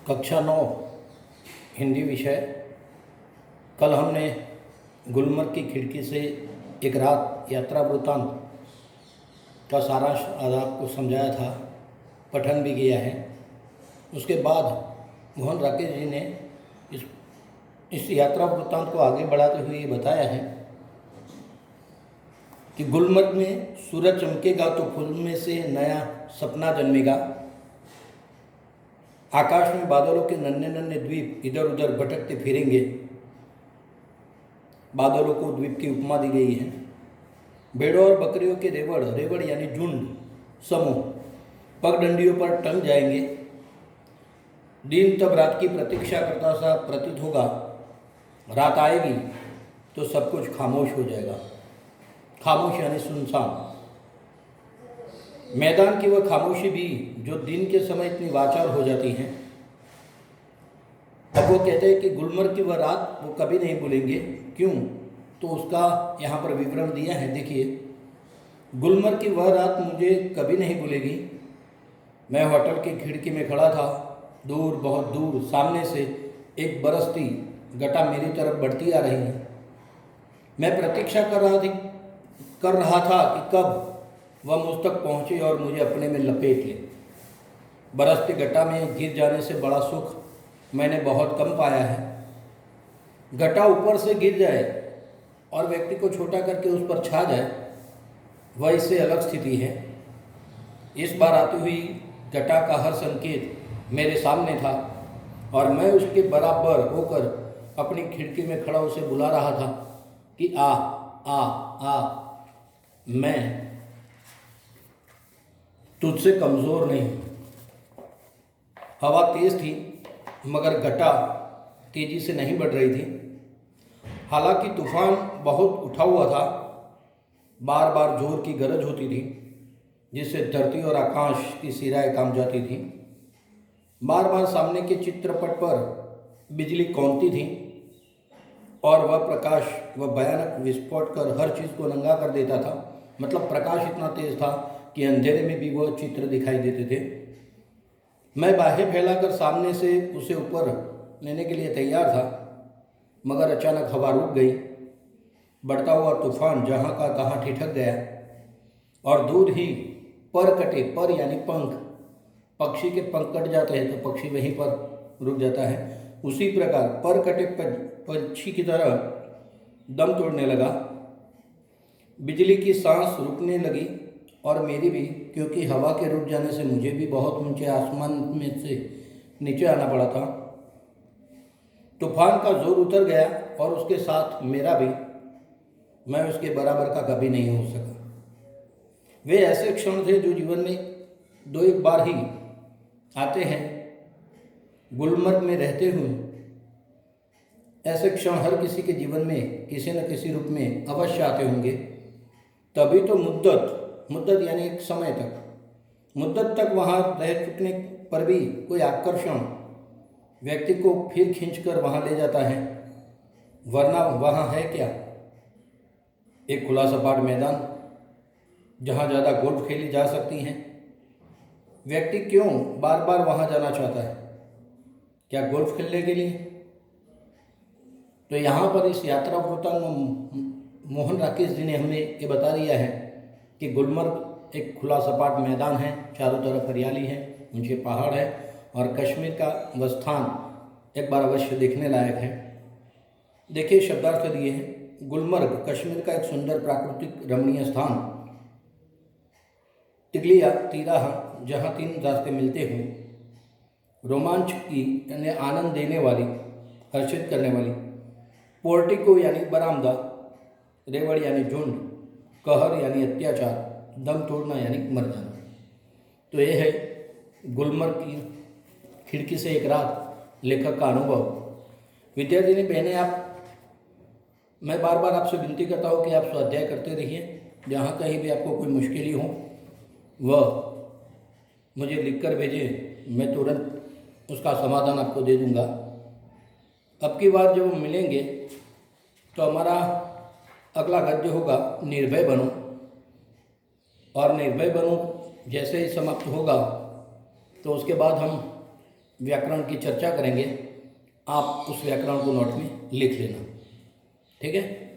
कक्षा 9 हिंदी विषय। कल हमने गुलमर्ग की खिड़की से एक रात यात्रा वृत्तांत का सारांश आज आपको समझाया था, पठन भी किया है। उसके बाद मोहन राकेश जी ने इस यात्रा वृत्तांत को आगे बढ़ाते हुए ये बताया है कि गुलमर्ग में सूरज चमकेगा तो फूल में से नया सपना जन्मेगा। आकाश में बादलों के नन्हे नन्हे द्वीप इधर उधर भटकते फिरेंगे। बादलों को द्वीप की उपमा दी गई है। भेड़ों और बकरियों के रेवड़ यानी झुंड समूह पगडंडियों पर टंग जाएंगे। दिन तब रात की प्रतीक्षा करता सा प्रतीत होगा। रात आएगी तो सब कुछ खामोश हो जाएगा। खामोश यानी सुनसान। मैदान की वह खामोशी भी जो दिन के समय इतनी वाचाल हो जाती है। अब वो कहते हैं कि गुलमर्ग की वह रात वो कभी नहीं भूलेंगे। क्यों? तो उसका यहाँ पर विवरण दिया है। देखिए, गुलमर्ग की वह रात मुझे कभी नहीं भूलेगी। मैं होटल की खिड़की में खड़ा था। दूर, बहुत दूर सामने से एक बरसती घटा मेरी तरफ बढ़ती आ रही है। मैं प्रतीक्षा कर रहा था कि कब वह मुझ तक पहुँचे और मुझे अपने में लपेट ले। बरसती घटा में गिर जाने से बड़ा सुख मैंने बहुत कम पाया है। घटा ऊपर से गिर जाए और व्यक्ति को छोटा करके उस पर छा जाए, वह इससे अलग स्थिति है। इस बार आती हुई घटा का हर संकेत मेरे सामने था और मैं उसके बराबर होकर अपनी खिड़की में खड़ा उसे बुला रहा था कि आ आ आ, मैं तुझसे कमज़ोर नहीं। हवा तेज़ थी मगर घटा तेज़ी से नहीं बढ़ रही थी। हालांकि तूफान बहुत उठा हुआ था। बार बार जोर की गरज होती थी जिससे धरती और आकाश की सिराएं काम जाती थी। बार बार सामने के चित्रपट पर बिजली कौंधती थी और वह प्रकाश वह भयानक विस्फोट कर हर चीज़ को नंगा कर देता था। मतलब प्रकाश इतना तेज था कि अंधेरे में भी वह चित्र दिखाई देते थे। मैं बाहें फैलाकर सामने से उसे ऊपर लेने के लिए तैयार था मगर अचानक हवा रुक गई। बढ़ता हुआ तूफान जहाँ का तहाँ ठिठक गया और दूर ही पर कटे, पर यानी पंख, पक्षी के पंख कट जाते हैं तो पक्षी वहीं पर रुक जाता है। उसी प्रकार पर कटे पंछी की तरह दम तोड़ने लगा। बिजली की सांस रुकने लगी और मेरी भी, क्योंकि हवा के रुक जाने से मुझे भी बहुत ऊंचे आसमान में से नीचे आना पड़ा था। तूफान का जोर उतर गया और उसके साथ मेरा भी। मैं उसके बराबर का कभी नहीं हो सका। वे ऐसे क्षण थे जो जीवन में दो एक बार ही आते हैं। गुलमर्ग में रहते हुए ऐसे क्षण हर किसी के जीवन में किसी न किसी रूप में अवश्य आते होंगे। तभी तो मुद्दत यानी एक समय तक, मुद्दत तक वहाँ रह चुकने पर भी कोई आकर्षण व्यक्ति को फिर खींचकर वहाँ ले जाता है। वरना वहाँ है क्या? एक खुला सपाट मैदान जहाँ ज़्यादा गोल्फ खेली जा सकती हैं। व्यक्ति क्यों बार बार वहाँ जाना चाहता है? क्या गोल्फ खेलने के लिए? तो यहाँ पर इस यात्रा वृत्तांत में मोहन राकेश जी ने हमें ये बता दिया है कि गुलमर्ग एक खुला सपाट मैदान है, चारों तरफ हरियाली है, ऊंचे पहाड़ है और कश्मीर का वह स्थान एक बार अवश्य देखने लायक है। देखिए, शब्दार्थ दिए हैं। गुलमर्ग कश्मीर का एक सुंदर प्राकृतिक रमणीय स्थान, तिगलिया तिराहा, जहाँ 3 रास्ते मिलते हों। रोमांच की यानी आनंद देने वाली, हर्षित करने वाली। पोर्टिको यानी बरामदा, रेवड़ यानी झुंड, कहर यानी अत्याचार, दम तोड़ना यानी मर जाना। तो यह है गुलमर्ग की खिड़की से एक रात लेखक का अनुभव। विद्यार्थिनी बहनें, मैं बार बार आपसे विनती करता हूँ कि आप स्वाध्याय करते रहिए। जहाँ कहीं भी आपको कोई मुश्किल हो वह मुझे लिखकर भेजें, मैं तुरंत उसका समाधान आपको दे दूँगा। अब की बार जब हम मिलेंगे तो हमारा अगला गद्य होगा निर्भय बनो। और निर्भय बनो जैसे ही समाप्त होगा तो उसके बाद हम व्याकरण की चर्चा करेंगे, आप उस व्याकरण को नोट में लिख लेना, ठीक है।